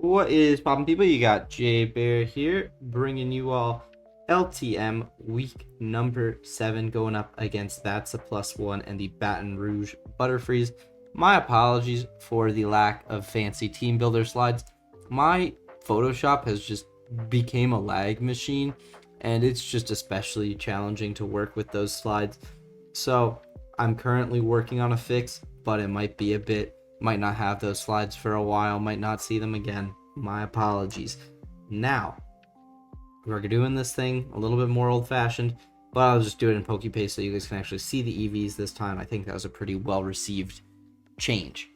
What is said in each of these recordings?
What is poppin' people? You got Jay Bear here, bringing you all LTM week number 7 going up against That's a +1 and the Baton Rouge Butterfrees. My apologies for the lack of fancy team builder slides. My Photoshop has just became a lag machine, and it's just especially challenging to work with those slides. So I'm currently working on a fix, but it might be a bit, might not have those slides for a while, might not see them again. My apologies. Now, we're doing this thing a little bit more old-fashioned, but I'll just do it in PokePaste so you guys can actually see the EVs this time. I think that was a pretty well-received change.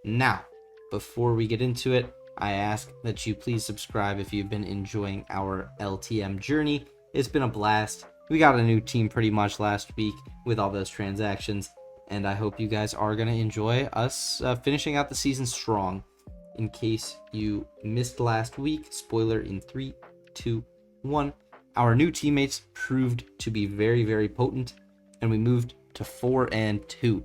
Now, before we get into it, I ask that you please subscribe if you've been enjoying our LTM journey. It's been a blast. We got a new team pretty much last week with all those transactions, and I hope you guys are going to enjoy us finishing out the season strong. In case you missed last week, spoiler in 3, 2, 1, our new teammates proved to be very, very potent, and we moved to 4-2.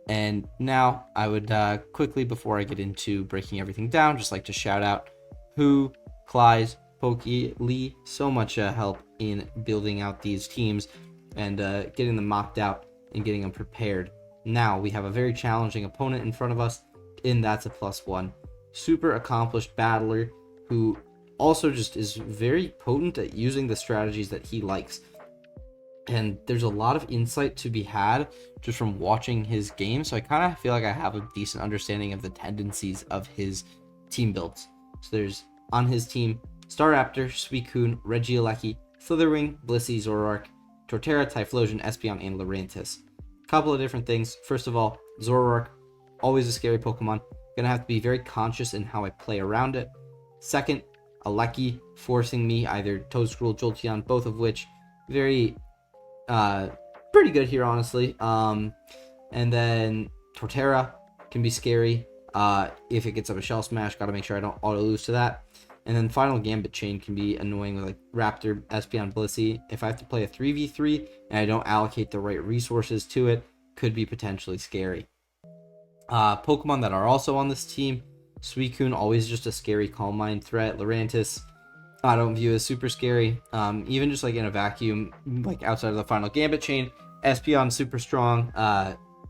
And now I would quickly, before I get into breaking everything down, just like to shout out Who, Clyde, Pokey, Lee, so much help in building out these teams and getting them mocked out and getting them prepared. Now we have a very challenging opponent in front of us, and that's a +1. Super accomplished battler who also just is very potent at using the strategies that he likes. And there's a lot of insight to be had just from watching his game, so I kind of feel like I have a decent understanding of the tendencies of his team builds. So there's, on his team, Staraptor, Suicune, Regieleki, Slitherwing, Blissey, Zoroark, Torterra, Typhlosion, Espeon, and Lurantis. Couple of different things. First of all, Zoroark, always a scary Pokemon. Gonna have to be very conscious in how I play around it. Second, Aleki forcing me, either Toedscruel, Jolteon, both of which very pretty good here, honestly. And then Torterra can be scary. If it gets up a Shell Smash, gotta make sure I don't auto lose to that. And then final Gambit Chain can be annoying with like Raptor, Espeon, Blissey. If I have to play a 3v3 and I don't allocate the right resources to it, could be potentially scary. Pokemon that are also on this team, Suicune, always just a scary Calm Mind threat. Lurantis, I don't view as super scary. Even just like in a vacuum, like outside of the final Gambit Chain, Espeon super strong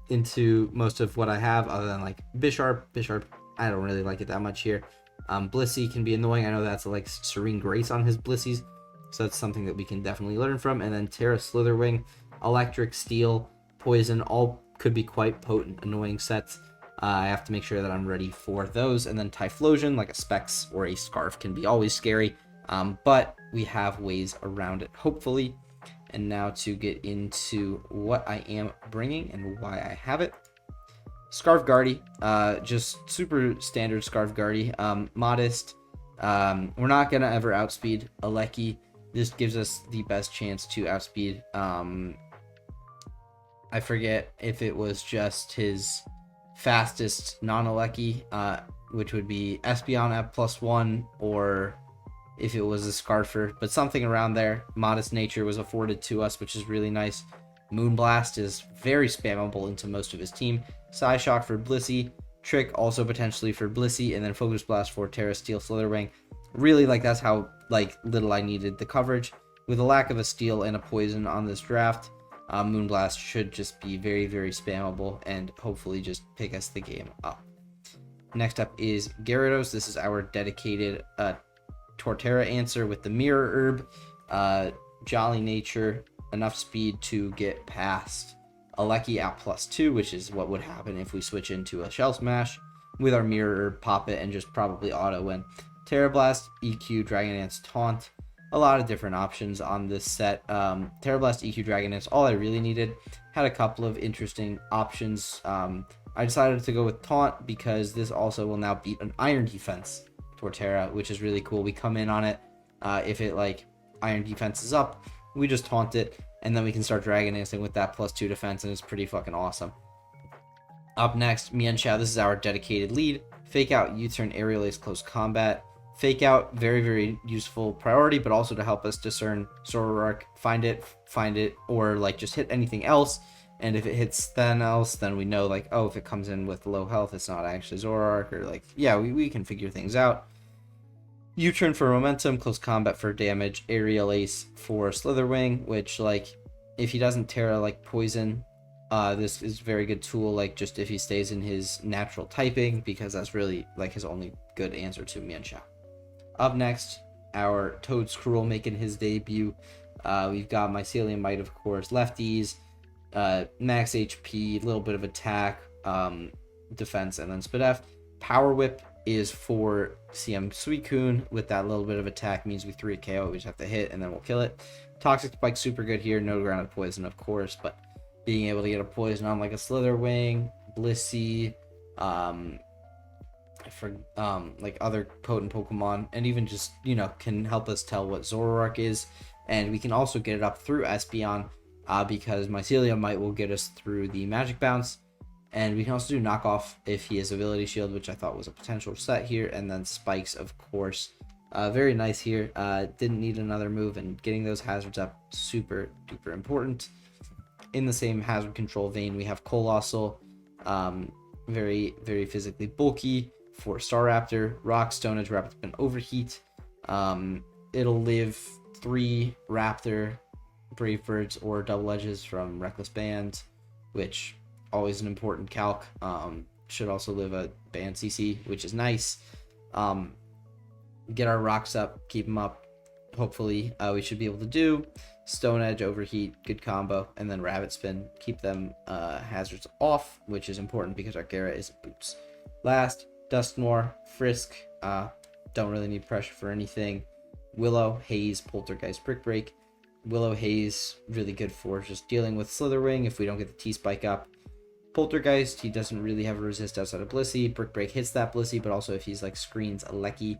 into most of what I have, other than like Bisharp. Bisharp, I don't really like it that much here. Blissey can be annoying. I know that's like Serene Grace on his Blisseys, so that's something that we can definitely learn from. And then Tera, Slitherwing, Electric, Steel, Poison, all could be quite potent, annoying sets. I have to make sure that I'm ready for those. And then Typhlosion, like a Specs or a Scarf, can be always scary, but we have ways around it, hopefully. And now to get into what I am bringing and why I have it. Scarf Guardy, just super standard Scarf Guardy, modest. We're not going to ever outspeed Aleki. This gives us the best chance to outspeed. I forget if it was just his fastest non-Aleki, which would be Espeon at +1, or if it was a Scarfer, but something around there. Modest nature was afforded to us, which is really nice. Moonblast is very spammable into most of his team. Psyshock for Blissey, Trick also potentially for Blissey, and then Focus Blast for Tera, Steel, Slitherwing. Really, like, that's how like little I needed the coverage. With a lack of a Steel and a Poison on this draft, Moonblast should just be very, very spammable and hopefully just pick us the game up. Next up is Gyarados. This is our dedicated Torterra answer with the Mirror Herb, Jolly Nature, enough speed to get past Aleki at +2, which is what would happen if we switch into a Shell Smash with our Mirror Herb, pop it, and just probably auto win. Terra Blast, EQ, Dragon Dance, Taunt. A lot of different options on this set. Terra Blast, EQ, Dragon Dance, all I really needed. Had a couple of interesting options. I decided to go with Taunt because this also will now beat an Iron Defense Torterra, which is really cool. We come in on it. If it like Iron Defense is up, we just taunt it, and then we can start Dragon Dancing with that +2 defense, and it's pretty fucking awesome. Up next, Mienshao. This is our dedicated lead. Fake Out, U-Turn, Aerial Ace, Close Combat. Fake Out, very, very useful priority, but also to help us discern Zoroark, find it, or like just hit anything else. And if it hits Thanos, then we know, like, oh, if it comes in with low health, it's not actually Zoroark, or like, yeah, we can figure things out. U-turn for momentum, close combat for damage, aerial ace for Slitherwing, which, like, if he doesn't Tera, like, poison, this is a very good tool, like, just if he stays in his natural typing, because that's really, like, his only good answer to Mienshao. Up next, our Toedscruel making his debut. We've got Mycelium Might, of course, lefties, max HP, little bit of attack, defense, and then Spadef. Power Whip is for CM Suicune. With that little bit of attack means we 3 KO, we just have to hit and then we'll kill it. Toxic Spike, super good here, no grounded poison, of course, but being able to get a poison on like a Slitherwing, Blissey, like other potent Pokemon, and even just, you know, can help us tell what Zoroark is. And we can also get it up through Espeon, because Mycelium Might will get us through the Magic Bounce. And we can also do knockoff if he has Ability Shield, which I thought was a potential set here. And then Spikes, of course. Very nice here. Didn't need another move, and getting those hazards up, super duper important. In the same hazard control vein, we have Colossal, very, very physically bulky for Staraptor, Rock, Stone Edge, Rapid Spin, Overheat. It'll live 3 Raptor, Brave Birds, or Double Edges from Reckless Band, which always an important calc. Should also live a Band CC, which is nice. Get our rocks up, keep them up. Hopefully, we should be able to do Stone Edge, Overheat, good combo, and then Rabbit Spin. Keep them hazards off, which is important because our Gyara is boots. Last, Dusknoir, Frisk. Don't really need pressure for anything. Willow, Haze, Poltergeist, Brick Break. Willow, Haze, really good for just dealing with Slitherwing if we don't get the T-Spike up. Poltergeist, he doesn't really have a resist outside of Blissey. Brick Break hits that Blissey, but also if he's like screens a Lecky,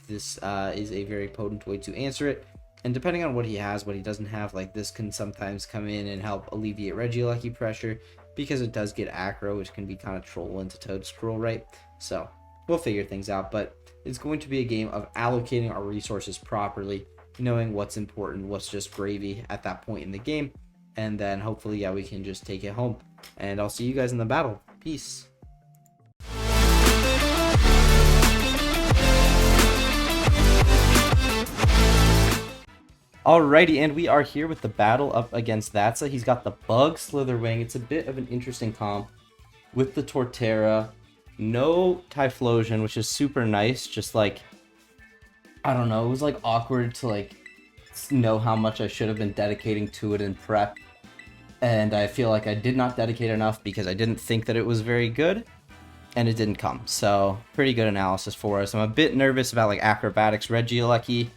this is a very potent way to answer it. And depending on what he has, what he doesn't have, like this can sometimes come in and help alleviate Regieleki pressure, because it does get aggro, which can be kind of troll into Toedscruel, right? So we'll figure things out, but it's going to be a game of allocating our resources properly, knowing what's important, what's just gravy at that point in the game, and then hopefully, yeah, we can just take it home. And I'll see you guys in the battle. Peace. Alrighty, and we are here with the battle up against Thatsa. He's got the Bug Slitherwing. It's a bit of an interesting comp with the Torterra. No Typhlosion, which is super nice. Just like, I don't know, it was like awkward to like know how much I should have been dedicating to it in prep. And I feel like I did not dedicate enough because I didn't think that it was very good. And it didn't come. So, pretty good analysis for us. I'm a bit nervous about like Acrobatics, Regieleki.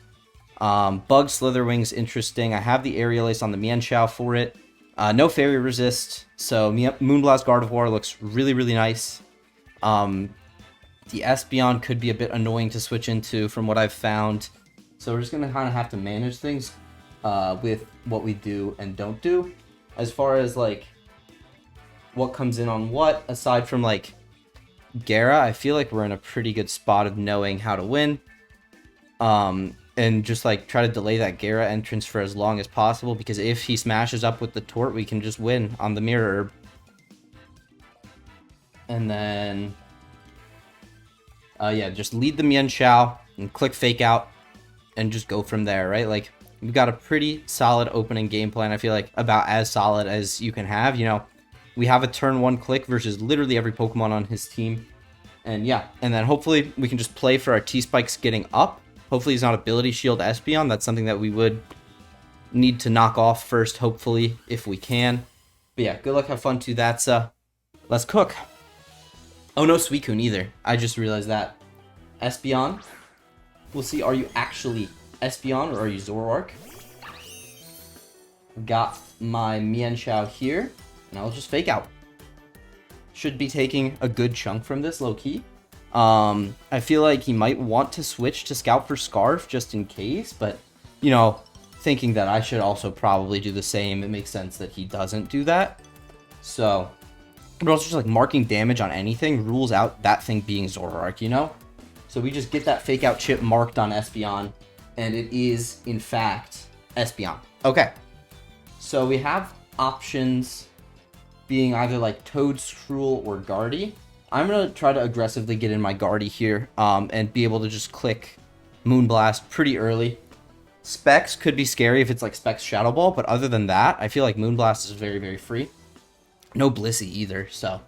Bug Slitherwing's interesting. I have the Aerial Ace on the Mienshao for it. No Fairy Resist, so Moonblast Gardevoir looks really, really nice. The Espeon could be a bit annoying to switch into from what I've found. So we're just going to kind of have to manage things with what we do and don't do. As far as like what comes in on what, aside from like Gyara, I feel like we're in a pretty good spot of knowing how to win. And just like try to delay that Gyara entrance for as long as possible, because if he smashes up with the Tort, we can just win on the Mirror Herb. And then, yeah, just lead the Mienshao and click Fake Out and just go from there, right? Like, we've got a pretty solid opening game plan. I feel like about as solid as you can have. You know, we have a turn 1 click versus literally every Pokemon on his team. And yeah, and then hopefully we can just play for our T-Spikes getting up. Hopefully he's not Ability Shield Espeon. That's something that we would need to knock off first, hopefully, if we can. But yeah, good luck, have fun to that. Let's cook. Oh, no Suicune either. I just realized that. Espeon. We'll see, are you actually Espeon or are you Zoroark? Got my Mienshao here, and I'll just Fake Out. Should be taking a good chunk from this, low-key. I feel like he might want to switch to Scout for Scarf just in case, but, you know, thinking that I should also probably do the same, it makes sense that he doesn't do that. So, but also just like marking damage on anything rules out that thing being Zoroark, you know? So we just get that Fake Out chip marked on Espeon, and it is, in fact, Espeon. Okay, so we have options being either like Toedscruel or Guardy. I'm going to try to aggressively get in my Guardy here and be able to just click Moonblast pretty early. Specs could be scary if it's like Specs Shadow Ball, but other than that, I feel like Moonblast is very, very free. No Blissey either, so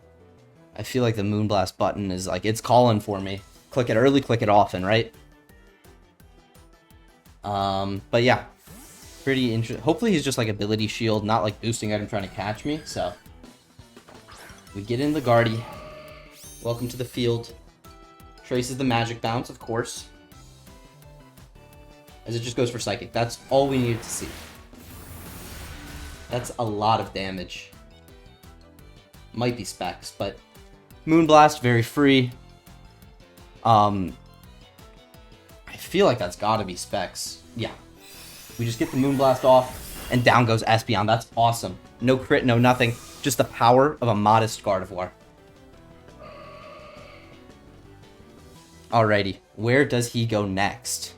I feel like the Moonblast button is like, it's calling for me. Click it early, click it often, right? But yeah, pretty interesting. Hopefully he's just like Ability Shield, not like boosting item trying to catch me, so. We get in the Guardy. Welcome to the field. Traces the Magic Bounce, of course. As it just goes for Psychic. That's all we needed to see. That's a lot of damage. Might be Specs, but Moonblast, very free. I feel like that's gotta be Specs. Yeah. We just get the Moonblast off, and down goes Espeon. That's awesome. No crit, no nothing. Just the power of a modest Gardevoir. Alrighty, where does he go next?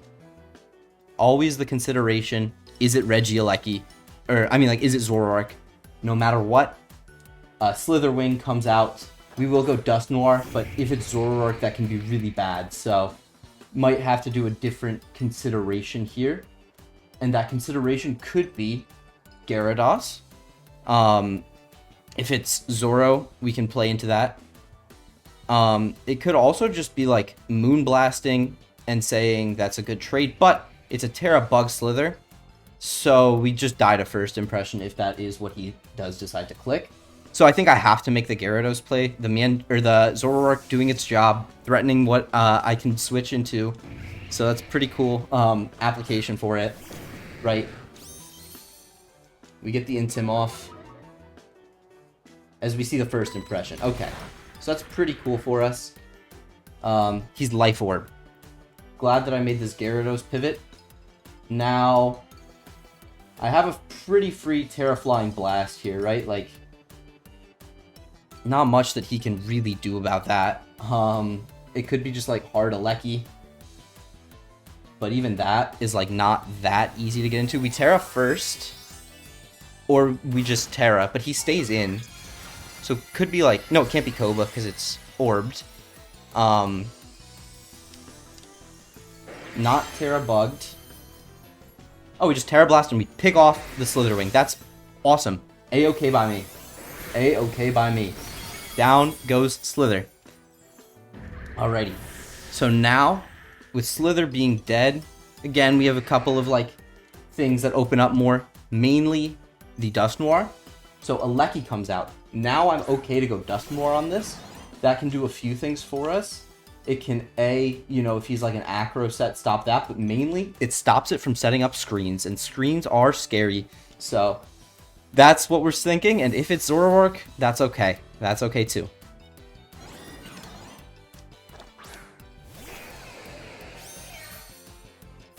Always the consideration, is it Regieleki? Or, I mean, like, is it Zoroark? No matter what, Slitherwing comes out. We will go Dust Noir, but if it's Zoroark, that can be really bad. So, might have to do a different consideration here. And that consideration could be Gyarados. If it's Zoro, we can play into that. It could also just be like Moonblasting and saying that's a good trade, but it's a Tera Bug Slither, so we just die to first impression if that is what he does decide to click. So I think I have to make the Gyarados play. The Zoroark doing its job, threatening what I can switch into. So that's pretty cool application for it, right? We get the Intim off as we see the first impression. Okay, so that's pretty cool for us. He's Life Orb. Glad that I made this Gyarados pivot. Now, I have a pretty free Terraflying Blast here, right? Like, not much that he can really do about that. It could be just like hard Aleki. But even that is like not that easy to get into. We Terra first, or we just Terra, but he stays in. So could be like, no, it can't be Koba because it's orbed. Not Terra bugged. Oh, we just Terra Blast and we pick off the Slitherwing. That's awesome. A-okay by me. A-okay by me. Down goes Slither. Alrighty. So now, with Slither being dead, again, we have a couple of like things that open up more. Mainly the Dust Noir. So Aleki comes out. Now I'm okay to go Dust Noir on this. That can do a few things for us. It can, if he's like an acro set, stop that. But mainly, it stops it from setting up screens. And screens are scary. So, that's what we're thinking. And if it's Zoroark, that's okay. That's okay too.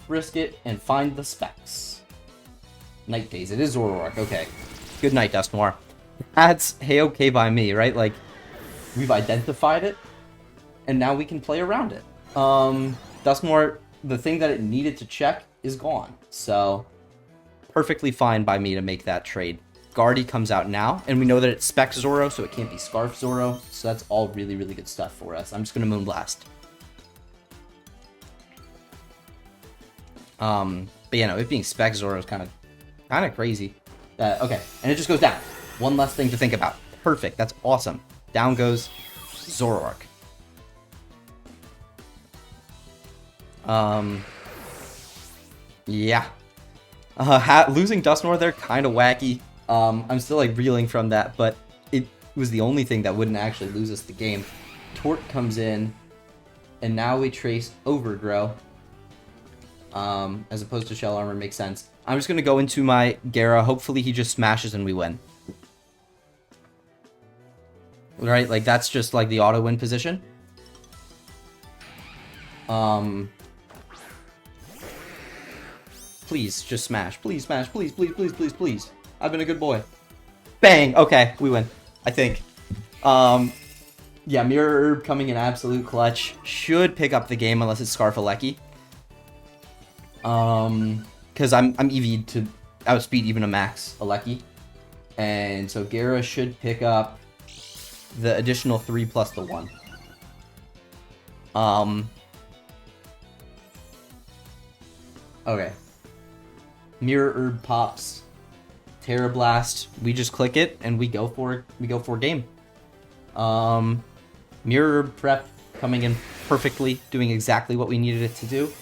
Risk it and find the specs. Night Days. It is Zoroark. Okay. Good night, Dust Noir. That's hey-okay by me, right? Like, we've identified it. And now we can play around it. Dust Noir, the thing that it needed to check is gone. So, perfectly fine by me to make that trade. Guardy comes out now, and we know that it's Spec Zoro, so it can't be Scarf Zoro. So that's all really, really good stuff for us. I'm just going to Moonblast. But yeah, no, it being Spec Zoro is kind of crazy. Okay, and it just goes down. One less thing to think about. Perfect, that's awesome. Down goes Zoroark. Yeah. Losing Dust Noir there, kind of wacky. I'm still like reeling from that, but it was the only thing that wouldn't actually lose us the game. Tort comes in, and now we trace Overgrow. As opposed to Shell Armor makes sense. I'm just gonna go into my Gyara. Hopefully he just smashes and we win. Right, like that's just like the auto win position. Please, just smash. Please smash. Please, please, please, please, please. I've been a good boy. Bang! Okay, we win. I think. Yeah, Mirror Herb coming in absolute clutch. Should pick up the game unless it's Scarf Aleki. Because I'm EV'd to outspeed even a max Aleki. And so Gyara should pick up the additional 3 plus the 1. Okay. Mirror Herb pops. Tera Blast. We just click it and we go for game. Mirror Herb prep coming in perfectly, doing exactly what we needed it to do.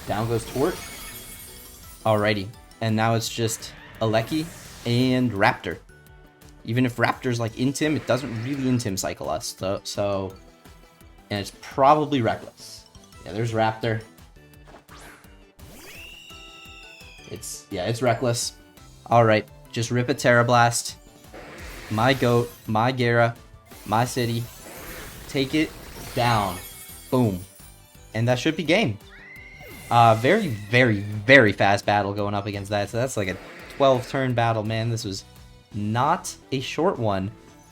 Down goes Tort. Alrighty. And now it's just Aleki and Raptor. Even if Raptor's like Intim, it doesn't really Intim cycle us. So and it's probably Reckless. Yeah, there's Raptor. It's Reckless. Alright, just rip a Tera Blast. My goat, my Gara, my city. Take it down. Boom. And that should be game. Very, very, very fast battle going up against that. So that's like a 12-turn battle, man. This was not a short one.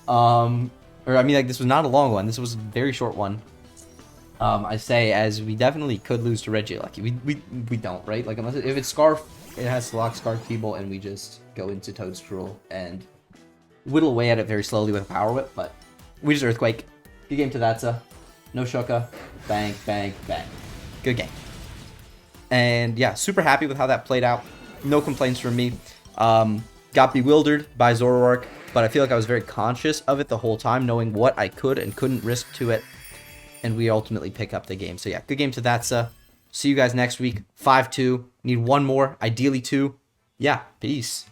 Or I mean, like, this was not a long one. This was a very short one. I say, as we definitely could lose to Regieleki. We don't, right? Like, unless if it's Scarf, it has to lock Scarf Feeble, and we just go into Toadstool and whittle away at it very slowly with a Power Whip. But we just Earthquake. Good game to Thatsa. No Shuka. Bang, bang, bang. Good game. And yeah, super happy with how that played out. No complaints from me. Got bewildered by Zoroark, but I feel like I was very conscious of it the whole time, knowing what I could and couldn't risk to it. And we ultimately pick up the game. So yeah, good game to Thatsa. See you guys next week. 5-2. Need one more, ideally 2. Yeah, peace.